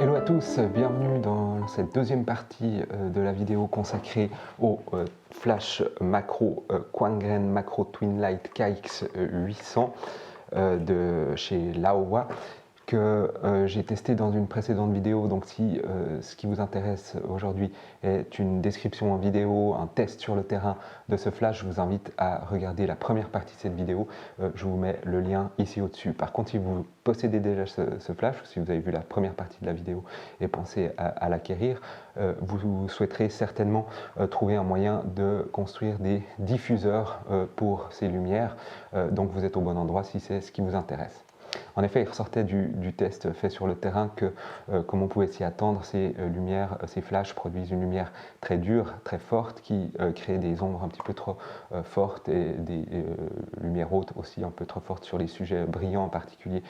Hello à tous, bienvenue dans cette deuxième partie de la vidéo consacrée au flash macro Quangren Macro Twin Light KX800 de chez Laowa que j'ai testé dans une précédente vidéo. Donc si ce qui vous intéresse aujourd'hui est une description en vidéo, un test sur le terrain de ce flash, je vous invite à regarder la première partie de cette vidéo. Je vous mets le lien ici au-dessus. Par contre, si vous possédez déjà ce flash, ou si vous avez vu la première partie de la vidéo et pensez à l'acquérir, vous souhaiterez certainement trouver un moyen de construire des diffuseurs pour ces lumières. Donc vous êtes au bon endroit si c'est ce qui vous intéresse. En effet, il ressortait du test fait sur le terrain que, comme on pouvait s'y attendre, ces lumières, ces flashs produisent une lumière très dure, très forte, qui crée des ombres un petit peu trop fortes et des lumières hautes aussi un peu trop fortes sur les sujets brillants en particulier,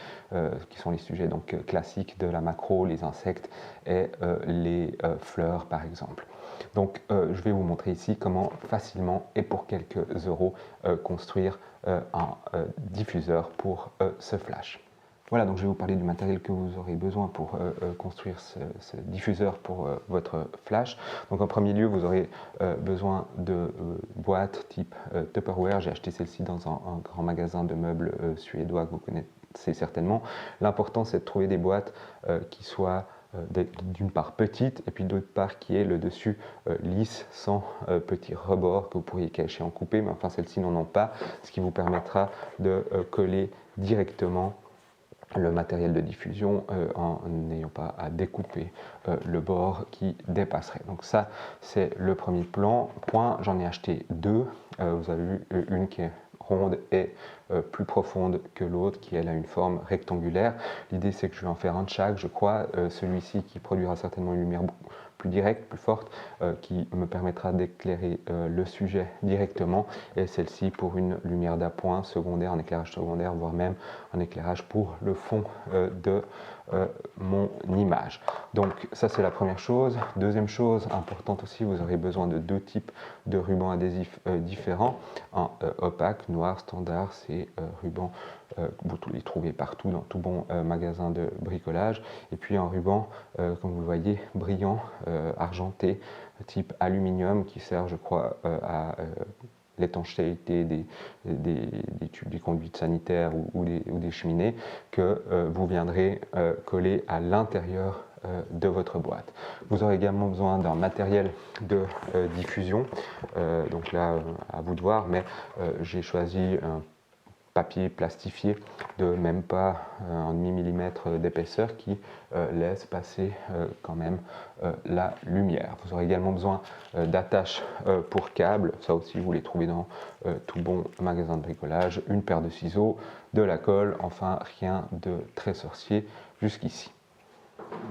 qui sont les sujets donc classiques de la macro, les insectes et les fleurs par exemple. Donc je vais vous montrer ici comment facilement et pour quelques euros construire un diffuseur pour ce flash. Voilà, donc je vais vous parler du matériel que vous aurez besoin pour construire ce diffuseur pour votre flash. Donc en premier lieu, vous aurez besoin de boîtes type Tupperware. J'ai acheté celle-ci dans un grand magasin de meubles suédois que vous connaissez certainement. L'important, c'est de trouver des boîtes qui soient d'une part petite et puis d'autre part qui est le dessus lisse sans petits rebords que vous pourriez cacher en coupé, mais enfin celles-ci n'en ont pas, ce qui vous permettra de coller directement le matériel de diffusion en n'ayant pas à découper le bord qui dépasserait. Donc ça c'est le premier point. J'en ai acheté deux. Vous avez vu une qui est ronde et plus profonde que l'autre, qui elle a une forme rectangulaire. L'idée c'est que je vais en faire un de chaque, je crois. Celui-ci qui produira certainement une lumière plus directe, plus forte, qui me permettra d'éclairer le sujet directement, et celle-ci pour une lumière d'appoint secondaire, un éclairage secondaire, voire même un éclairage pour le fond de mon image. Donc ça c'est la première chose. Deuxième chose importante aussi, vous aurez besoin de deux types de rubans adhésifs différents. Un opaque, noir, standard, c'est ruban vous les trouvez partout dans tout bon magasin de bricolage, et puis un ruban comme vous le voyez brillant, argenté, type aluminium, qui sert je crois à l'étanchéité des tubes, des conduites sanitaires ou des cheminées, que vous viendrez coller à l'intérieur de votre boîte. Vous aurez également besoin d'un matériel de diffusion, donc là à vous de voir, mais j'ai choisi un papier plastifié de même pas un demi-millimètre d'épaisseur qui laisse passer quand même la lumière. Vous aurez également besoin d'attaches pour câbles, ça aussi vous les trouvez dans tout bon magasin de bricolage, une paire de ciseaux, de la colle, enfin rien de très sorcier jusqu'ici.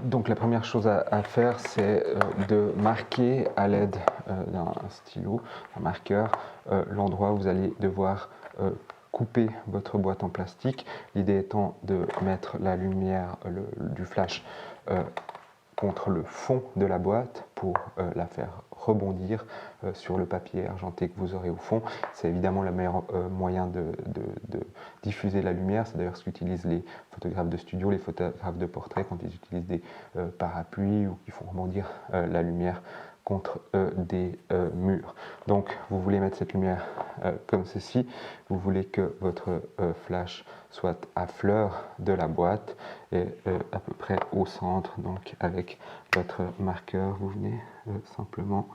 Donc la première chose à faire, c'est de marquer à l'aide d'un stylo, un marqueur, l'endroit où vous allez devoir couper votre boîte en plastique. L'idée étant de mettre la lumière du flash contre le fond de la boîte pour la faire rebondir sur le papier argenté que vous aurez au fond. C'est évidemment le meilleur moyen de diffuser la lumière. C'est d'ailleurs ce qu'utilisent les photographes de studio, les photographes de portrait quand ils utilisent des parapluies ou qui font rebondir la lumière contre des murs. Donc vous voulez mettre cette lumière comme ceci, vous voulez que votre flash soit à fleur de la boîte et à peu près au centre, donc avec votre marqueur vous venez simplement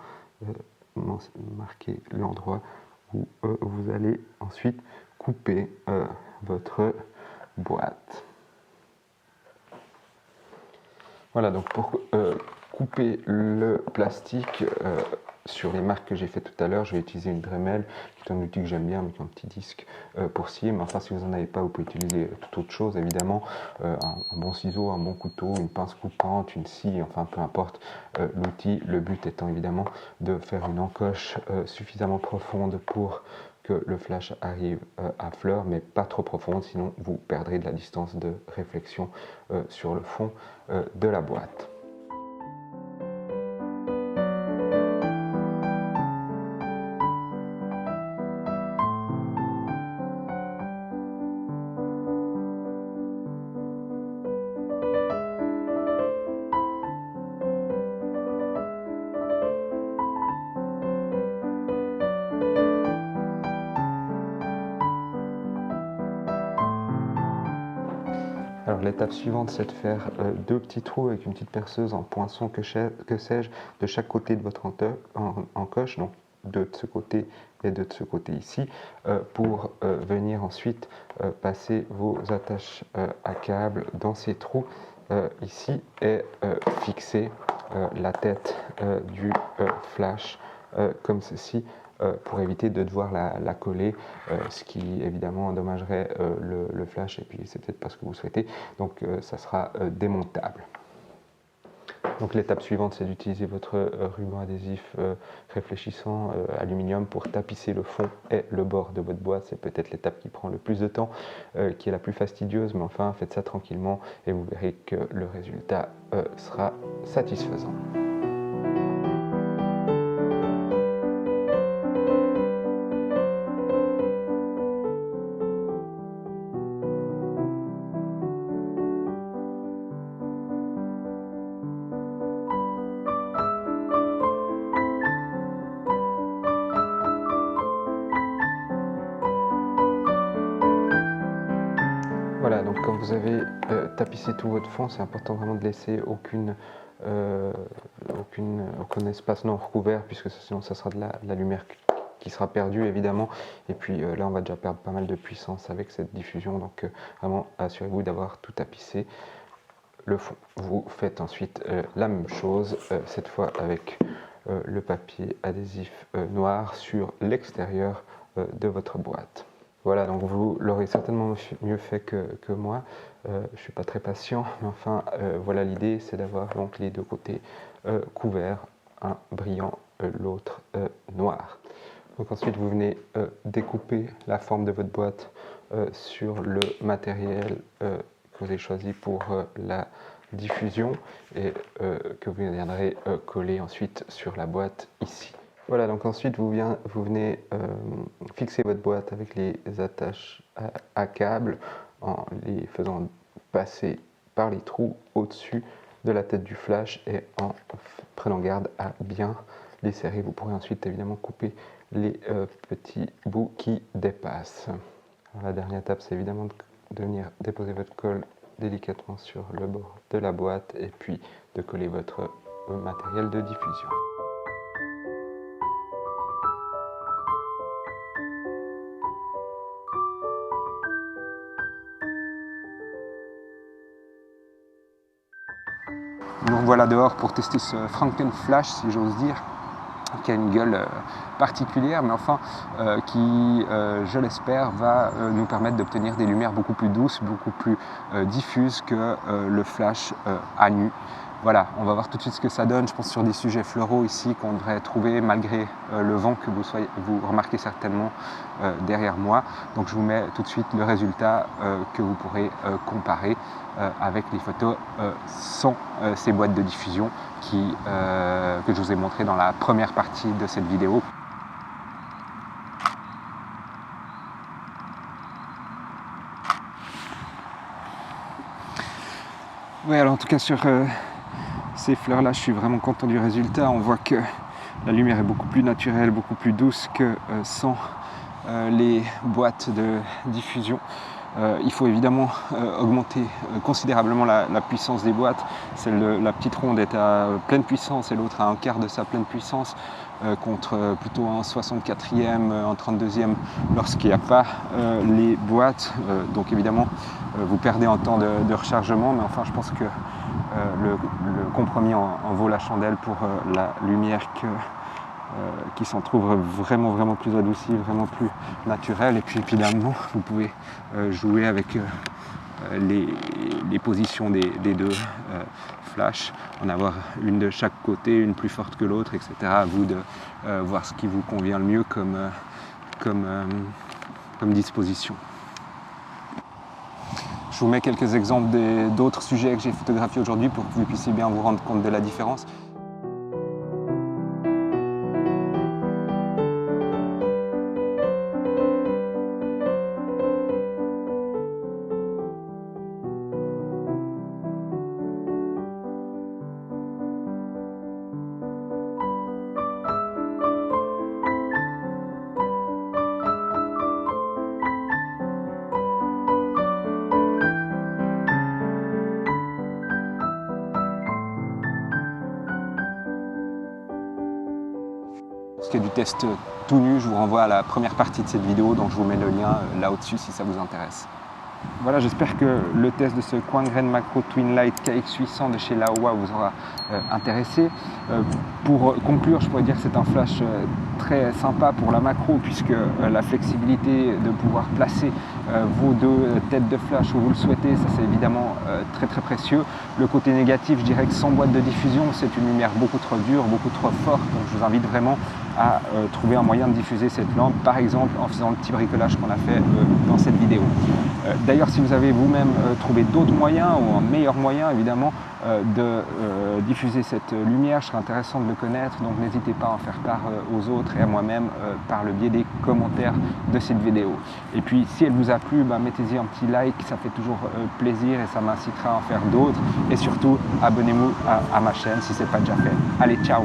marquer l'endroit où vous allez ensuite couper votre boîte. Voilà, donc pour couper le plastique sur les marques que j'ai fait tout à l'heure, je vais utiliser une Dremel, qui est un outil que j'aime bien, avec un petit disque pour scier. Mais enfin, si vous n'en avez pas, vous pouvez utiliser toute autre chose, évidemment. Un bon ciseau, un bon couteau, une pince coupante, une scie, enfin peu importe l'outil. Le but étant évidemment de faire une encoche suffisamment profonde pour que le flash arrive à fleur, mais pas trop profonde, sinon vous perdrez de la distance de réflexion sur le fond de la boîte. Alors l'étape suivante, c'est de faire deux petits trous avec une petite perceuse en poinçon, que sais-je, de chaque côté de votre encoche, donc deux de ce côté et deux de ce côté ici, pour venir ensuite passer vos attaches à câble dans ces trous ici et fixer la tête du flash comme ceci, pour éviter de devoir la coller, ce qui évidemment endommagerait le flash, et puis c'est peut-être pas ce que vous souhaitez, donc ça sera démontable. Donc l'étape suivante, c'est d'utiliser votre ruban adhésif réfléchissant aluminium pour tapisser le fond et le bord de votre boîte. C'est peut-être l'étape qui prend le plus de temps, qui est la plus fastidieuse, mais enfin faites ça tranquillement et vous verrez que le résultat sera satisfaisant. Voilà, donc quand vous avez tapissé tout votre fond, c'est important vraiment de laisser aucun espace non recouvert, puisque sinon ça sera de la lumière qui sera perdue évidemment, et puis là on va déjà perdre pas mal de puissance avec cette diffusion, donc vraiment assurez-vous d'avoir tout tapissé le fond. Vous faites ensuite la même chose, cette fois avec le papier adhésif noir sur l'extérieur de votre boîte. Voilà, donc vous l'aurez certainement mieux fait que moi. Je ne suis pas très patient, mais enfin, voilà l'idée, c'est d'avoir donc les deux côtés couverts, un brillant, l'autre noir. Donc ensuite, vous venez découper la forme de votre boîte sur le matériel que vous avez choisi pour la diffusion et que vous viendrez coller ensuite sur la boîte ici. Voilà, donc ensuite vous venez fixer votre boîte avec les attaches à câble en les faisant passer par les trous au-dessus de la tête du flash et en prenant garde à bien les serrer. Vous pourrez ensuite évidemment couper les petits bouts qui dépassent. Alors, la dernière étape, c'est évidemment de venir déposer votre colle délicatement sur le bord de la boîte et puis de coller votre matériel de diffusion. Nous voilà dehors pour tester ce Frankenflash, si j'ose dire, qui a une gueule particulière, mais enfin qui, je l'espère, va nous permettre d'obtenir des lumières beaucoup plus douces, beaucoup plus diffuses que le flash à nu. Voilà, on va voir tout de suite ce que ça donne, je pense, sur des sujets fleuraux ici qu'on devrait trouver malgré le vent que vous remarquez certainement derrière moi. Donc je vous mets tout de suite le résultat que vous pourrez comparer avec les photos sans ces boîtes de diffusion que je vous ai montré dans la première partie de cette vidéo. Oui, alors en tout cas sur ces fleurs là, je suis vraiment content du résultat. On voit que la lumière est beaucoup plus naturelle, beaucoup plus douce que sans les boîtes de diffusion. Il faut évidemment augmenter considérablement la puissance des boîtes. La petite ronde est à pleine puissance et l'autre à un quart de sa pleine puissance, contre plutôt un 64e, un 32e lorsqu'il n'y a pas les boîtes. Donc évidemment, vous perdez en temps de rechargement, mais enfin je pense que le compromis en vaut la chandelle pour la lumière qui s'en trouve vraiment plus adoucie, vraiment plus naturelle. Et puis évidemment, vous pouvez jouer avec les positions des deux flashs, en avoir une de chaque côté, une plus forte que l'autre, etc. À vous de voir ce qui vous convient le mieux comme disposition. Je vous mets quelques exemples d'autres sujets que j'ai photographiés aujourd'hui pour que vous puissiez bien vous rendre compte de la différence. qui est du test tout nu, je vous renvoie à la première partie de cette vidéo, donc je vous mets le lien là au-dessus si ça vous intéresse. Voilà, j'espère que le test de ce Quangren Macro Twin Light KX800 de chez Laowa vous aura intéressé. Pour conclure, je pourrais dire que c'est un flash très sympa pour la macro, puisque la flexibilité de pouvoir placer vos deux têtes de flash où vous le souhaitez, ça c'est évidemment très précieux. Le côté négatif, je dirais que sans boîte de diffusion, c'est une lumière beaucoup trop dure, beaucoup trop forte, donc je vous invite vraiment à trouver un moyen de diffuser cette lampe, par exemple en faisant le petit bricolage qu'on a fait dans cette vidéo. D'ailleurs, si vous avez vous-même trouvé d'autres moyens ou un meilleur moyen évidemment de diffuser cette lumière, je serais intéressant de le connaître, donc n'hésitez pas à en faire part aux autres et à moi-même par le biais des commentaires de cette vidéo. Et puis si elle vous a plu, mettez-y un petit like, ça fait toujours plaisir et ça m'incitera à en faire d'autres, et surtout abonnez-vous à ma chaîne si ce n'est pas déjà fait. Allez, ciao!